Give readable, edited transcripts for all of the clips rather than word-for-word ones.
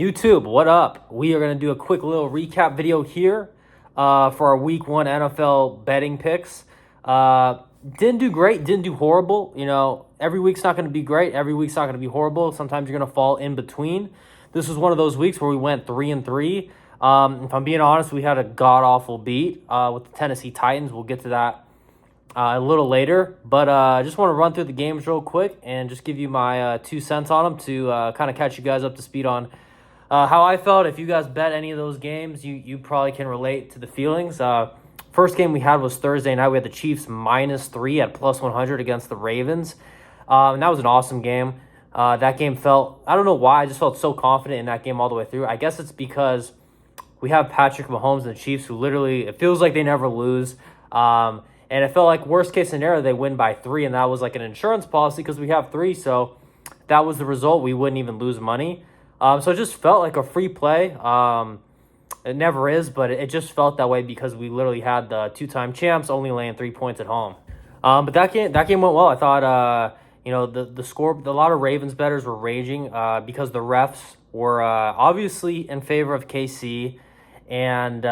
YouTube, what up? We are going to do a quick little recap video here for our Week 1 NFL betting picks. Didn't do great, didn't do horrible. You know, every week's not going to be great. Every week's not going to be horrible. Sometimes you're going to fall in between. This was one of those weeks where we went 3-3. If I'm being honest, we had a god-awful beat with the Tennessee Titans. We'll get to that a little later. But I just want to run through the games real quick and just give you my 2 cents on them to kind of catch you guys up to speed on how I felt. If you guys bet any of those games, you probably can relate to the feelings. First game we had was Thursday night. We had the Chiefs -3 at +100 against the Ravens. And that was an awesome game. That game felt, I don't know why, I just felt so confident in that game all the way through. I guess it's because we have Patrick Mahomes and the Chiefs who literally, it feels like they never lose. And it felt like worst case scenario, they win by 3. And that was like an insurance policy because we have 3. So that was the result. We wouldn't even lose money. So it just felt like a free play. It never is, but it just felt that way because we literally had the 2-time champs only laying 3 points at home. But that game went well. I thought, the score, a lot of Ravens bettors were raging because the refs were obviously in favor of KC, and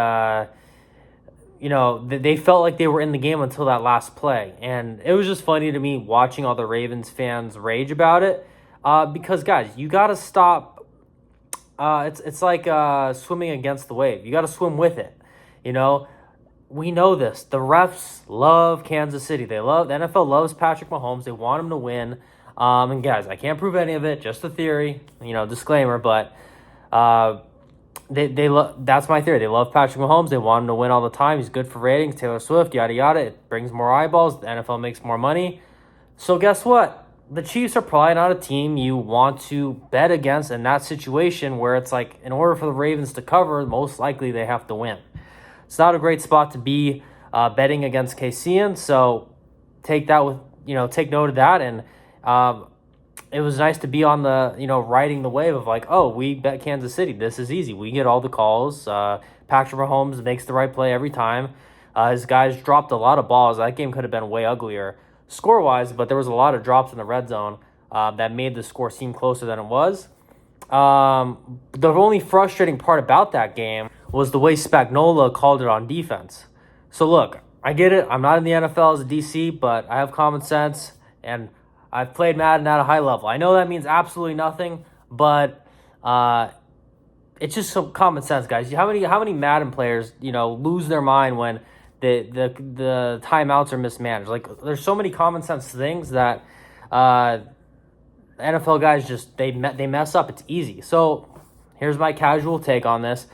they felt like they were in the game until that last play. And it was just funny to me watching all the Ravens fans rage about it because, guys, you got to stop. It's like swimming against the wave. You got to swim with it. We know this. The refs love Kansas City. The NFL loves Patrick Mahomes. They want him to win. And guys, I can't prove any of it. Just a theory. Disclaimer. But that's my theory. They love Patrick Mahomes. They want him to win all the time. He's good for ratings. Taylor Swift, yada yada. It brings more eyeballs. The NFL makes more money. So guess what? The Chiefs are probably not a team you want to bet against in that situation where it's like, in order for the Ravens to cover, most likely they have to win. It's not a great spot to be betting against KC, so take note of that. And it was nice to be on the, riding the wave of like, oh, we bet Kansas City. This is easy. We get all the calls. Patrick Mahomes makes the right play every time. His guys dropped a lot of balls. That game could have been way uglier score-wise, but there was a lot of drops in the red zone that made the score seem closer than it was. The only frustrating part about that game was the way Spagnuolo called it on defense. So look, I get it. I'm not in the NFL as a DC, but I have common sense, and I've played Madden at a high level. I know that means absolutely nothing, but it's just some common sense, guys. How many Madden players lose their mind when the timeouts are mismanaged? Like, there's so many common sense things that NFL guys just they mess up. It's easy. So here's my casual take on this.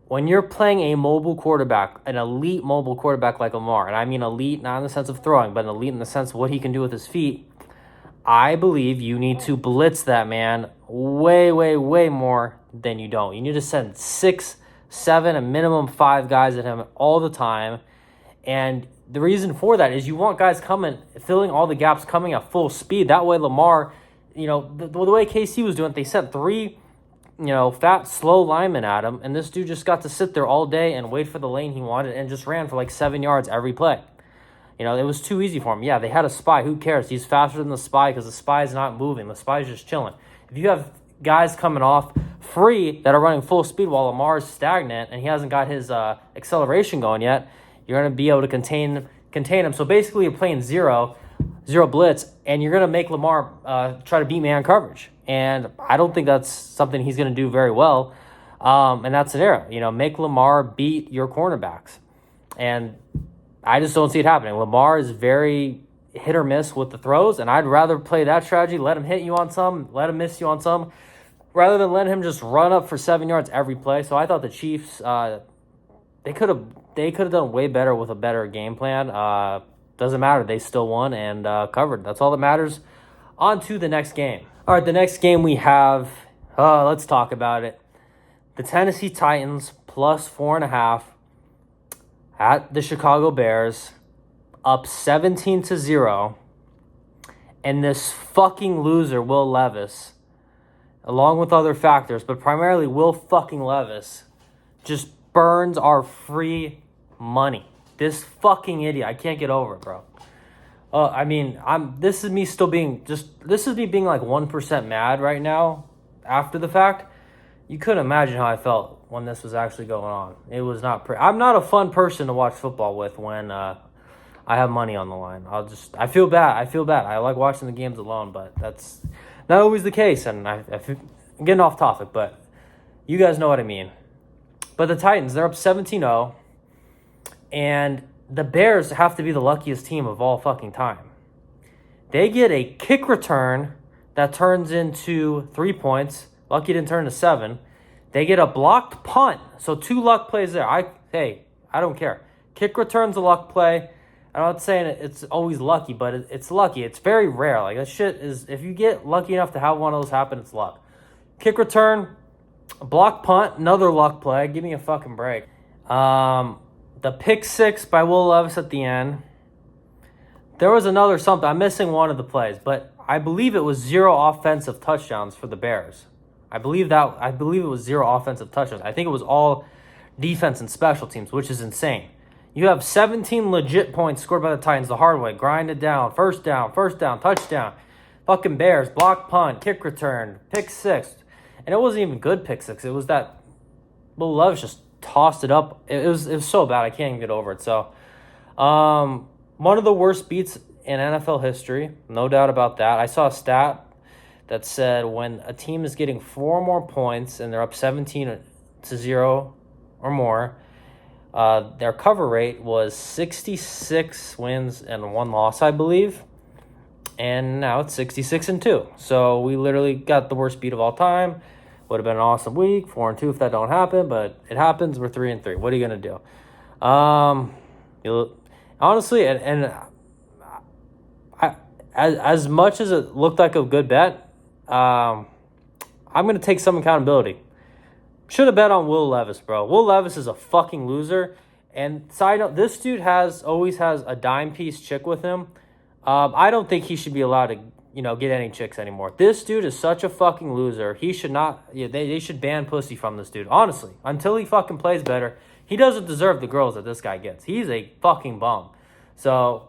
When you're playing a mobile quarterback, an elite mobile quarterback like Lamar, and I mean elite not in the sense of throwing, but elite in the sense of what he can do with his feet, I believe you need to blitz that man way, way, way more than you don't. You need to send 6, 7, a minimum 5 guys at him all the time. And the reason for that is you want guys filling all the gaps, coming at full speed. That way Lamar, the way KC was doing it, they sent 3, fat, slow linemen at him, and this dude just got to sit there all day and wait for the lane he wanted and just ran for like 7 yards every play. It was too easy for him. Yeah, they had a spy. Who cares? He's faster than the spy because the spy is not moving. The spy is just chilling. If you have guys coming off free that are running full speed while Lamar is stagnant and he hasn't got his acceleration going yet, you're going to be able to contain him. So basically you're playing zero blitz, and you're going to make Lamar try to beat man coverage. And I don't think that's something he's going to do very well in that scenario. Make Lamar beat your cornerbacks. And I just don't see it happening. Lamar is very hit or miss with the throws, and I'd rather play that strategy. Let him hit you on some, let him miss you on some, rather than let him just run up for 7 yards every play. So I thought the Chiefs, they could have done way better with a better game plan. Doesn't matter. They still won and covered. That's all that matters. On to the next game. All right, the next game we have, let's talk about it. The Tennessee Titans +4.5 at the Chicago Bears, up 17-0. And this fucking loser, Will Levis, along with other factors, but primarily Will fucking Levis, just burns our free money. This fucking idiot. I can't get over it, bro. This is me being like 1% mad right now after the fact. you couldn't imagine how I felt when this was actually going on. It was not I'm not a fun person to watch football with when I have money on the line. I feel bad. I like watching the games alone, but that's not always the case. And I'm getting off topic, but you guys know what I mean. But the Titans, they're up 17-0, and the Bears have to be the luckiest team of all fucking time. They get a kick return that turns into 3 points. Lucky didn't turn to 7. They get a blocked punt. So 2 luck plays there. I don't care. Kick return's a luck play. I'm not saying it's always lucky, but it's lucky. It's very rare. Like, that shit is, if you get lucky enough to have one of those happen, it's luck. Kick return, block punt, another luck play. Give me a fucking break. The pick 6 by Will Levis at the end. There was another something. I'm missing one of the plays, but I believe it was 0 offensive touchdowns for the Bears. I believe it was 0 offensive touchdowns. I think it was all defense and special teams, which is insane. You have 17 legit points scored by the Titans the hard way. Grind it down. First down, touchdown. Fucking Bears, block punt, kick return, pick 6. And it wasn't even good pick 6. It was that Will Levis just tossed it up. It was so bad. I can't even get over it. So, one of the worst beats in NFL history. No doubt about that. I saw a stat that said when a team is getting 4 more points and they're up 17-0 or more, their cover rate was 66 wins and 1 loss, I believe. And now it's 66-2. So we literally got the worst beat of all time. Would have been an awesome week, 4-2 if that don't happen, but it happens. We're 3-3. What are you gonna do? Honestly, as much as it looked like a good bet, I'm gonna take some accountability. Should have bet on Will Levis, bro. Will Levis is a fucking loser. And side note, this dude always has a dime piece chick with him. I don't think he should be allowed to, get any chicks anymore. This dude is such a fucking loser. He should not. They should ban pussy from this dude. Honestly, until he fucking plays better, he doesn't deserve the girls that this guy gets. He's a fucking bum. So,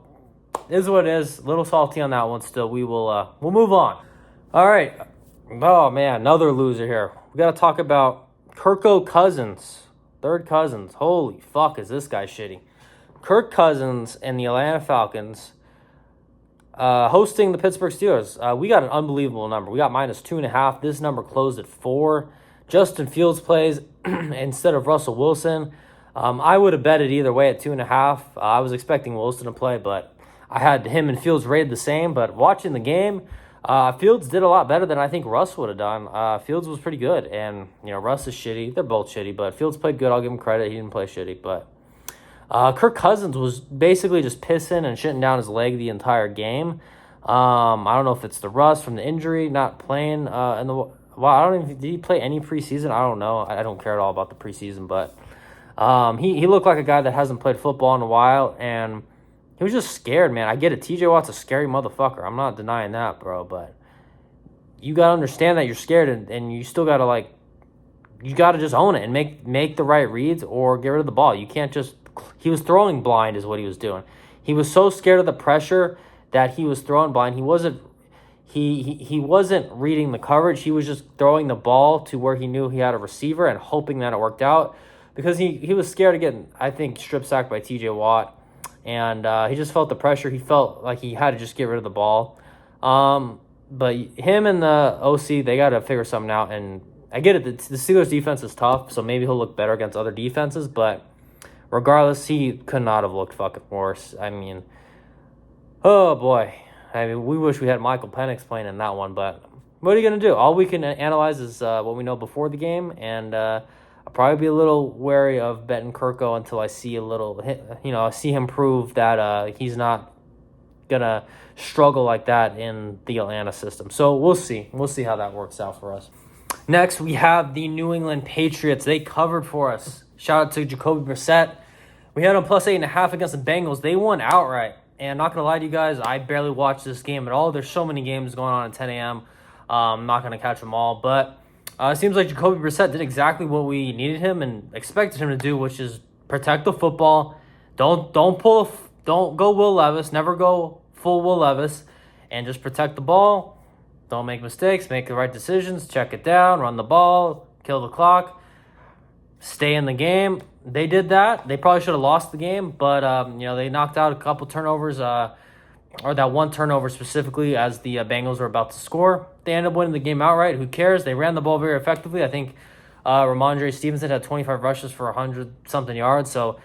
it is what it is. A little salty on that one. Still, we'll move on. All right. Oh man, another loser here. We got to talk about Kirk Cousins. Third Cousins. Holy fuck, is this guy shitty. Kirk Cousins and the Atlanta Falcons hosting the Pittsburgh Steelers. We got an unbelievable number. We got -2.5. This number closed at 4. Justin Fields plays instead of Russell Wilson. I would have betted either way at 2.5. I was expecting Wilson to play, but I had him and Fields rated the same. But watching the game, Fields did a lot better than I think Russ would have done. Fields was pretty good, and Russ is shitty. They're both shitty, but Fields played good. I'll give him credit. He didn't play shitty, but Kirk Cousins was basically just pissing and shitting down his leg the entire game. I don't know if it's the rust from the injury, not playing I don't even, did he play any preseason? I don't know. I don't care at all about the preseason, but he looked like a guy that hasn't played football in a while, and he was just scared, man. I get it. TJ Watt's a scary motherfucker. I'm not denying that, bro, but you got to understand that you're scared, and you still got to, you got to just own it and make the right reads or get rid of the ball. You can't just... He was throwing blind is what he was doing. He was so scared of the pressure that he was throwing blind. He wasn't reading the coverage. He was just throwing the ball to where he knew he had a receiver and hoping that it worked out because he was scared of getting, I think, strip sacked by TJ Watt. And he just felt the pressure. He felt like he had to just get rid of the ball. But him and the OC, they got to figure something out. And I get it. The Steelers' defense is tough, so maybe he'll look better against other defenses. But regardless, he could not have looked fucking worse. I mean, oh, boy. I mean, we wish we had Michael Penix playing in that one. But what are you going to do? All we can analyze is what we know before the game. And I'll probably be a little wary of betting Kirko until I see see him prove that he's not going to struggle like that in the Atlanta system. So we'll see. We'll see how that works out for us. Next, we have the New England Patriots. They covered for us. Shout out to Jacoby Brissett. We had them plus 8.5 against the Bengals. They won outright. And not going to lie to you guys, I barely watched this game at all. There's so many games going on at 10 a.m. I'm not going to catch them all. But it seems like Jacoby Brissett did exactly what we needed him and expected him to do, which is protect the football. Don't go Will Levis. Never go full Will Levis. And just protect the ball. Don't make mistakes. Make the right decisions. Check it down. Run the ball. kill the clock, stay in the game. They did that. They probably should have lost the game, but they knocked out a couple turnovers, or that one turnover specifically as the Bengals were about to score. They ended up winning the game outright. Who cares? They ran the ball very effectively. I think Ramondre Stevenson had 25 rushes for 100-something yards. So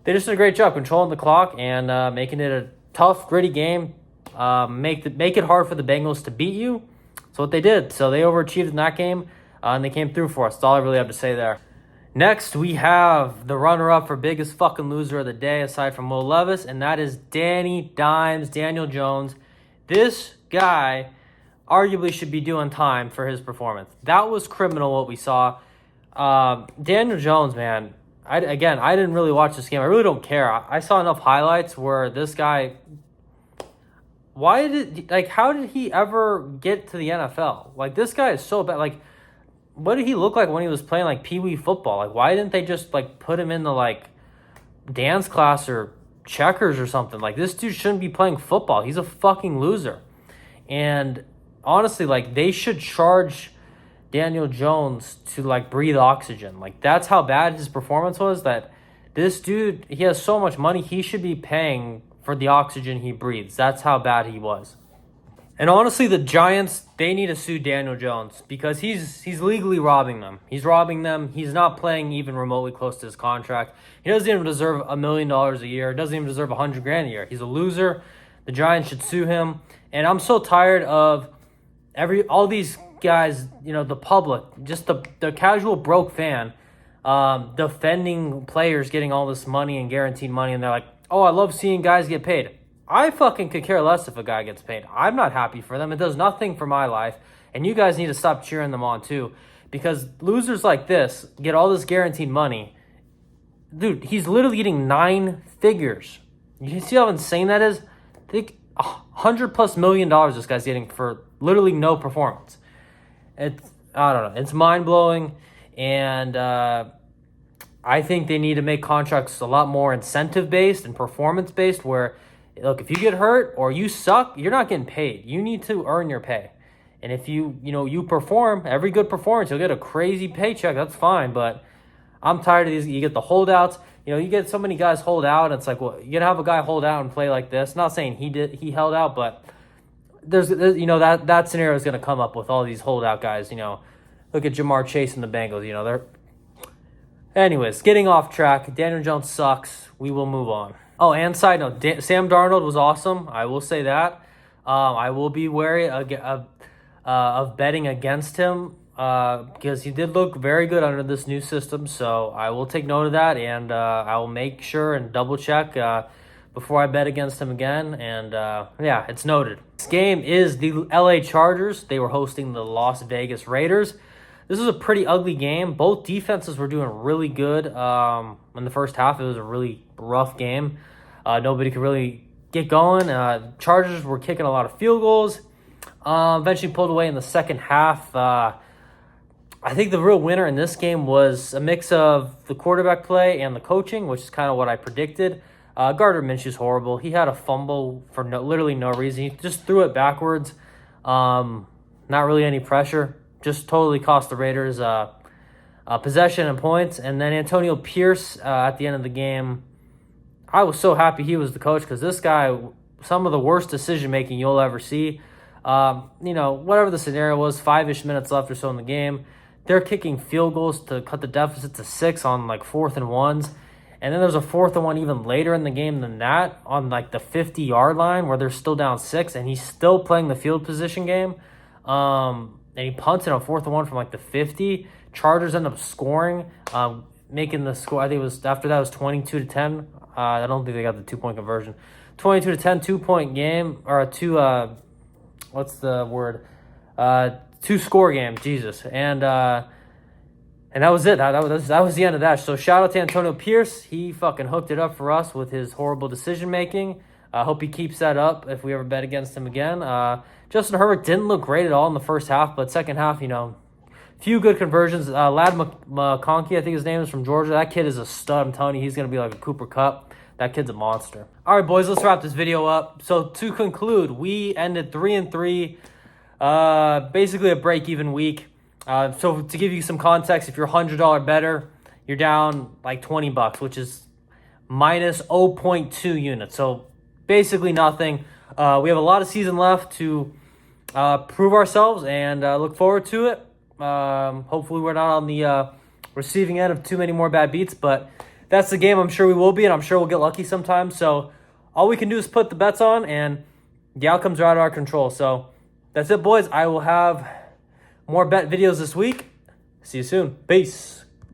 they just did a great job controlling the clock and making it a tough, gritty game. Make it hard for the Bengals to beat you. That's what they did. So they overachieved in that game, and they came through for us. That's all I really have to say there. Next, we have the runner-up for biggest fucking loser of the day, aside from Will Levis, and that is Daniel Jones. This guy arguably should be doing time for his performance. That was criminal what we saw. Daniel Jones, man, I didn't really watch this game. I really don't care. I saw enough highlights where this guy... how did he ever get to the NFL? Like, this guy is so bad. Like, what did he look like when he was playing, like, Pee-wee football? Like, why didn't they just, like, put him in the, like, dance class or checkers or something? Like, this dude shouldn't be playing football. He's a fucking loser. And honestly, like, they should charge Daniel Jones to, like, breathe oxygen. Like, that's how bad his performance was, that this dude, he has so much money, he should be paying for the oxygen he breathes. That's how bad he was. And honestly, the Giants, they need to sue Daniel Jones because he's legally robbing them. He's robbing them. He's not playing even remotely close to his contract. He doesn't even deserve $1 million a year. Doesn't even deserve $100,000 a year. He's a loser. The Giants should sue him. And I'm so tired of all these guys, the public, just the casual broke fan, defending players getting all this money and guaranteed money, and they're like, oh, I love seeing guys get paid. I fucking could care less if a guy gets paid. I'm not happy for them. It does nothing for my life. And you guys need to stop cheering them on too. Because losers like this get all this guaranteed money. Dude, he's literally getting 9 figures. You see how insane that is? I think $100+ million this guy's getting for literally no performance. I don't know. It's mind-blowing. And I think they need to make contracts a lot more incentive-based and performance-based where, look, if you get hurt or you suck, you're not getting paid. You need to earn your pay. And if you perform, every good performance, you'll get a crazy paycheck. That's fine. But I'm tired of these. You get the holdouts. You get so many guys hold out. It's like, well, you're going to have a guy hold out and play like this. Not saying he held out, but there's that scenario is going to come up with all these holdout guys. Look at Jamar Chase and the Bengals. They're... Anyways, getting off track. Daniel Jones sucks. We will move on. Oh, and side note, Sam Darnold was awesome. I will say that. I will be wary of betting against him because he did look very good under this new system. So I will take note of that, and I will make sure and double check before I bet against him again. And yeah, it's noted. This game is the LA Chargers. They were hosting the Las Vegas Raiders. This was a pretty ugly game. Both defenses were doing really good. In the first half, it was a really rough game. Nobody could really get going. Chargers were kicking a lot of field goals. Eventually pulled away in the second half. I think the real winner in this game was a mix of the quarterback play and the coaching, which is kind of what I predicted. Gardner Minshew's horrible. He had a fumble for literally no reason. He just threw it backwards. Not really any pressure. Just totally cost the Raiders possession and points. And then Antonio Pierce at the end of the game, I was so happy he was the coach because this guy, some of the worst decision-making you'll ever see. Whatever the scenario was, 5-ish minutes left or so in the game, they're kicking field goals to cut the deficit to 6 on, 4th and 1s. And then there's a 4th and 1 even later in the game than that on, the 50-yard line where they're still down 6, and he's still playing the field position game. And he punted on 4th and 1 from, the 50. Chargers end up scoring, making the score. I think it was after that it was 22-10. I don't think they got the 2-point conversion. 22-10, 2-point game, or a 2-score game. Jesus, and that was it. That was the end of that. So shout out to Antonio Pierce. He fucking hooked it up for us with his horrible decision making. I hope he keeps that up if we ever bet against him again. Justin Herbert didn't look great at all in the first half, but second half, few good conversions. Lad McConkey, I think his name is, from Georgia. That kid is a stud. I'm telling you, he's going to be like a Cooper Kupp. That kid's a monster. All right, boys, let's wrap this video up. So to conclude, we ended 3-3, basically a break-even week. So to give you some context, if you're $100 better, you're down like $20, which is minus 0.2 units. So basically nothing. We have a lot of season left to prove ourselves and look forward to it. Hopefully we're not on the receiving end of too many more bad beats, but that's the game I'm sure we will be, and I'm sure we'll get lucky sometimes. So all we can do is put the bets on, and the outcomes are out of our control. So that's it, boys. I will have more bet videos this week. See you soon. Peace.